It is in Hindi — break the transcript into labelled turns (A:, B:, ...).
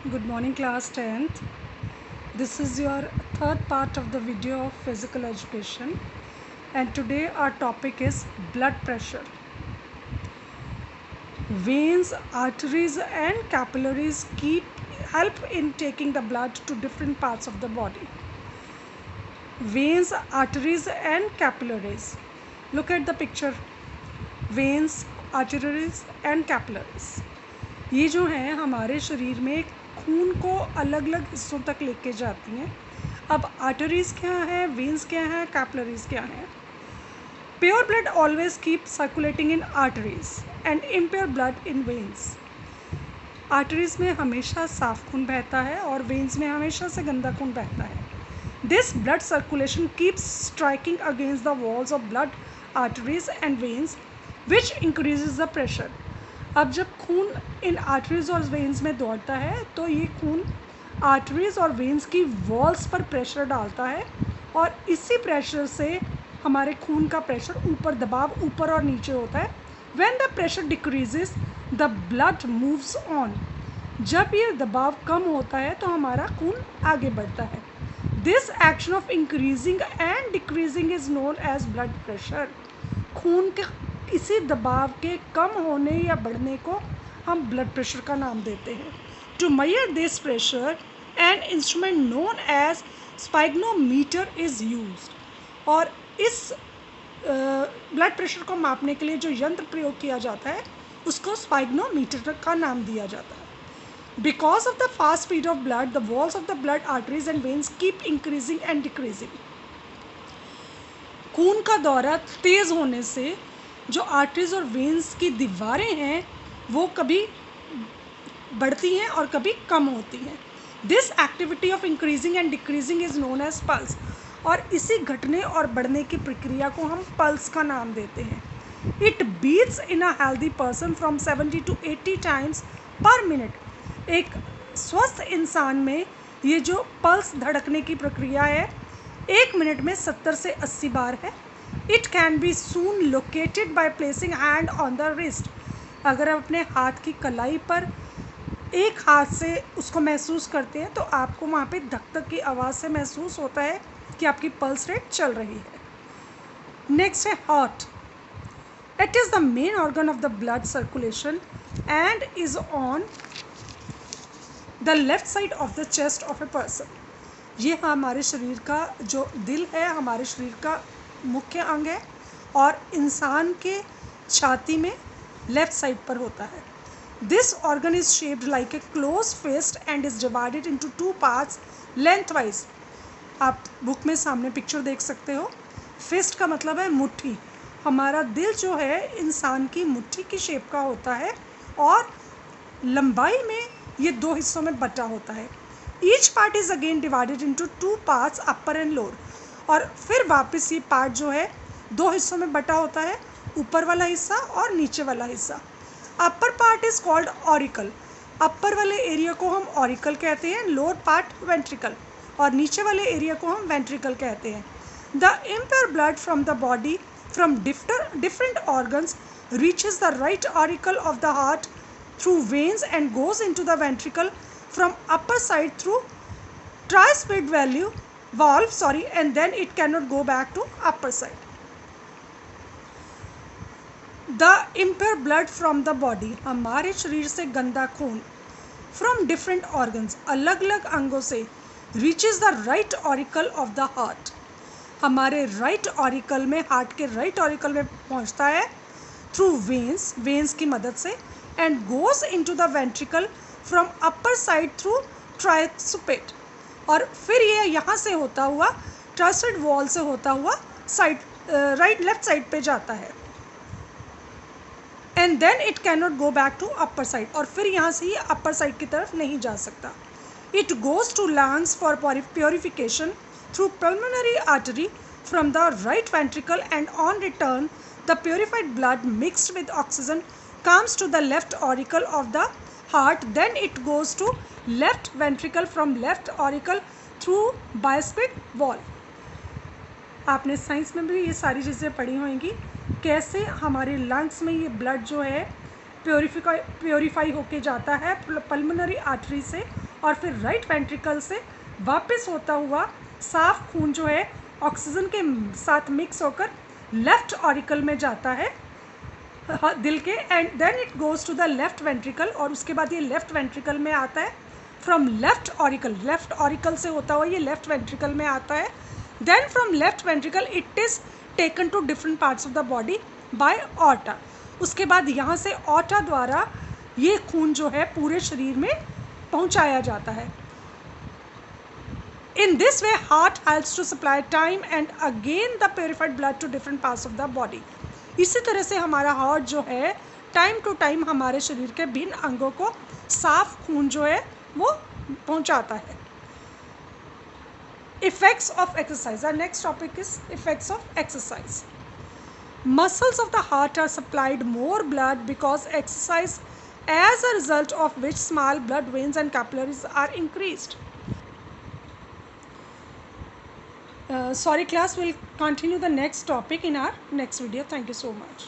A: Good morning class 10th. This is your third part of the video of physical education, and today our topic is blood pressure. Veins, arteries and capillaries help in taking the blood to different parts of the body. Veins, arteries and capillaries. Look at the picture. Veins, arteries and capillaries. ये जो हैं हमारे शरीर में खून को अलग अलग हिस्सों तक लेके जाती हैं. अब आर्टरीज क्या है, वेन्स क्या है, कैपिलरीज क्या है. Pure blood always keep circulating in arteries and impure blood in veins. Arteries में हमेशा साफ खून बहता है और वेन्स में हमेशा से गंदा खून बहता है. This blood circulation keeps striking against the walls of blood arteries and veins which increases the pressure. अब जब खून इन आर्टरीज और वेन्स में दौड़ता है तो ये खून आर्टरीज और वेन्स की वॉल्स पर प्रेशर डालता है और इसी प्रेशर से हमारे खून का प्रेशर दबाव ऊपर और नीचे होता है. When the pressure decreases the blood moves on. जब ये दबाव कम होता है तो हमारा खून आगे बढ़ता है. This action of increasing and decreasing is known as blood pressure. खून के इसी दबाव के कम होने या बढ़ने को हम ब्लड प्रेशर का नाम देते हैं. To measure this pressure an instrument known as sphygmomanometer is used. और इस ब्लड प्रेशर को मापने के लिए जो यंत्र प्रयोग किया जाता है उसको स्पाइग्नोमीटर का नाम दिया जाता है. Because of the fast speed of blood the walls of the blood arteries and veins keep increasing and decreasing. खून का दौरा तेज़ होने से जो आर्टरीज और वेन्स की दीवारें हैं वो कभी बढ़ती हैं और कभी कम होती हैं. This activity of increasing and decreasing is known as pulse. और इसी घटने और बढ़ने की प्रक्रिया को हम पल्स का नाम देते हैं. It beats in a healthy person from 70 to 80 times per minute. एक स्वस्थ इंसान में ये जो पल्स धड़कने की प्रक्रिया है 1 मिनट में 70 से 80 बार है. It can be soon located by placing hand on the wrist. अगर आप अपने हाथ की कलाई पर एक हाथ से उसको महसूस करते हैं तो आपको वहाँ पे धक धक की आवाज़ से महसूस होता है कि आपकी पल्स रेट चल रही है. नेक्स्ट है heart. It is the main organ of the blood circulation and is on the left side of the chest of a person. ये हमारे शरीर का जो दिल है हमारे शरीर का मुख्य अंग है और इंसान के छाती में लेफ्ट साइड पर होता है. This organ is shaped like a close fist and is divided into 2 parts lengthwise. आप बुक में सामने पिक्चर देख सकते हो. फिस्ट का मतलब है मुट्ठी. हमारा दिल जो है इंसान की मुट्ठी की शेप का होता है और लंबाई में ये 2 हिस्सों में बटा होता है. Each part is again divided into 2 parts upper and lower. और फिर वापस ये पार्ट जो है 2 हिस्सों में बटा होता है, ऊपर वाला हिस्सा और नीचे वाला हिस्सा. Upper part is called auricle. Upper वाले एरिया को हम ऑरिकल कहते हैं, लोअर पार्ट वेंट्रिकल, और नीचे वाले एरिया को हम वेंट्रिकल कहते हैं. The impure blood from the body from different organs reaches the right auricle of the heart through veins and goes into the ventricle from upper side through tricuspid valve and then it cannot go back to upper side. The impure blood from the body, हमारे शरीर से गंदा खून from different organs, अलग अलग अंगों से reaches the right auricle of the heart. हमारे right auricle में, हार्ट के right auricle में पहुंचता है through veins की मदद से and goes into the ventricle from upper side through tricuspid. और फिर ये यहाँ से होता हुआ ट्राइस्पिड वॉल से होता हुआ साइड लेफ्ट साइड पे जाता है. And then it can not go back to upper side. और फिर यहाँ से ये अपर साइड की तरफ नहीं जा सकता. It goes to lungs for purification through pulmonary artery from the right ventricle and on return the purified blood mixed with oxygen comes to the left auricle of the heart. Then it goes to left ventricle from left auricle through bicuspid valve. आपने साइंस में भी ये सारी चीज़ें पढ़ी होंगी कैसे हमारे लंग्स में ये ब्लड जो है प्योरीफाई होके जाता है पल्मोनरी आर्टरी से और फिर राइट वेंट्रिकल से वापस होता हुआ साफ खून जो है ऑक्सीजन के साथ मिक्स होकर लेफ्ट ऑरिकल में जाता है दिल के, and then it goes to the left ventricle, और उसके बाद ये लेफ्ट वेंट्रिकल में आता है। फ्रॉम लेफ्ट ऑरिकल से होता हुआ ये लेफ्ट वेंट्रिकल में आता है। Then from left ventricle it is taken to different parts of the body by aorta. उसके बाद यहाँ से ऑर्टा द्वारा ये खून जो है पूरे शरीर में पहुँचाया जाता है। In this way, heart helps to supply time and again the purified blood to different parts of the body. इसी तरह से हमारा हार्ट जो है टाइम टू टाइम हमारे शरीर के भिन्न अंगों को साफ खून जो है वो पहुंचाता है। Effects of exercise. Our next topic is effects of exercise. Muscles of the heart are supplied more blood because exercise, as a result of which small blood veins and capillaries are increased. Sorry class, we'll continue the next topic in our next video. Thank you so much.